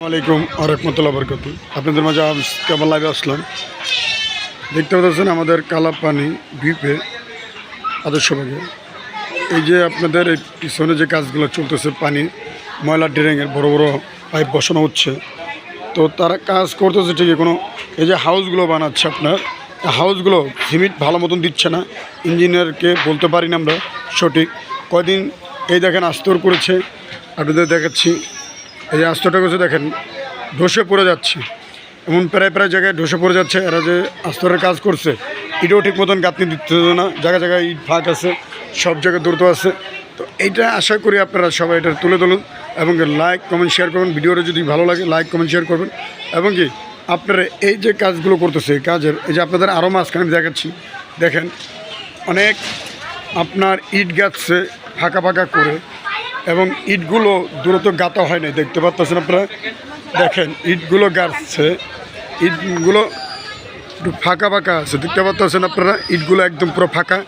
আলাইকুম আরহামতুল্লাহ বরকত। আপনাদের মাঝে কেবল লাইভে আসলাম। দেখতে পাচ্ছেন আমাদের কালাপানি দ্বীপে আদর্শভাগে এই যে আপনাদের এই পিছনে যে কাজগুলো চলতেছে, পানি ময়লা ড্রেনের বড় বড় পাইপ বসানো হচ্ছে। তো তারা কাজ করতেছে ঠিকই, কোনো এই যে হাউসগুলো বানাচ্ছে, আপনার হাউসগুলো সিমেন্ট ভালো মতন দিচ্ছে না। ইঞ্জিনিয়ারকে বলতে পারি না আমরা সঠিক। কয়দিন এই দেখেন আস্তর করেছে, আপনাদের দেখাচ্ছি। এই যে আস্তরটা করেছে দেখেন, ধসে পড়ে যাচ্ছে, এমন প্রায় প্রায় জায়গায় ধসে পড়ে যাচ্ছে। এরা যে আস্তরের কাজ করছে এটাও ঠিক মতন গাঁথনি দিতে না, জায়গায় জায়গায় ইট ফাঁক আছে, সব জায়গায় দ্রুত আছে। তো এইটা আশা করি আপনারা সবাই এটা তুলে ধরুন এবং লাইক কমেন্ট শেয়ার করবেন। ভিডিওটা যদি ভালো লাগে লাইক কমেন্ট শেয়ার করবেন। এবং কি আপনারা এই যে কাজগুলো করতেছে, এই কাজের এই যে আপনাদের আরও মাঝখানে আমি দেখাচ্ছি, দেখেন অনেক আপনার ইট গাঁথছে ফাঁকা ফাঁকা করে, এবং ইটগুলো দ্রুত গাঁথা হয় না, দেখতে পাচ্ছেন আপনারা। দেখেন ইটগুলো গাঁথছে, ইটগুলো একটু ফাঁকা ফাঁকা আছে, দেখতে পাচ্ছেন আপনারা। ইটগুলো একদম পুরো ফাঁকা,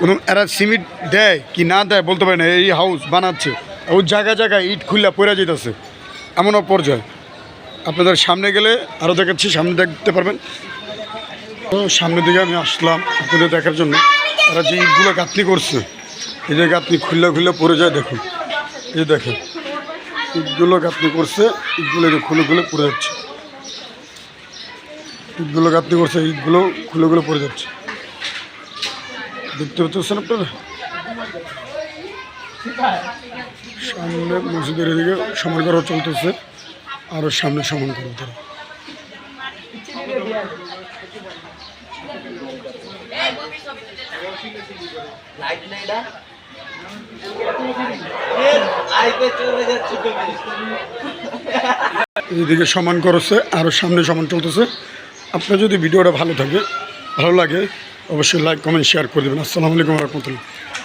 কোনো এরা সিমেন্ট দেয় কি না দেয় বলতে পারে না। এই হাউস বানাচ্ছে, ওই জায়গায় জায়গায় ইট খুললা পড়ে যেতেছে, এমনও পর্যায়ে। আপনাদের সামনে গেলে আরও দেখাচ্ছি, সামনে দেখতে পারবেন। তো সামনের দিকে আমি আসলাম আপনাদের দেখার জন্য। এরা যে ইটগুলো গাঁথনি করছে, এই যে গাঁথনি খুললে খুললে পড়ে যায়, দেখুন এই দেখেন ইটগুলো গাঁথনি করছে, ইটগুলো যে খুলে খুলে পড়ে যাচ্ছে। ইটগুলো গাঁথনি করছে, ইটগুলো খুলে খুলে পড়ে যাচ্ছে, দেখতে পাচ্ছেন আপনারা। সামনে মসজিদের এদিকে সমান করা চলতেছে, আরও সামনে সমান করো তারা। এইদিকে সমান করছে, আরও সামনে সমান চলতেছে। আপনার যদি ভিডিওটা ভালো লাগে অবশ্যই লাইক কমেন্ট শেয়ার করে দেবেন। আসসালামু আলাইকুম রহমতুল্লাহ।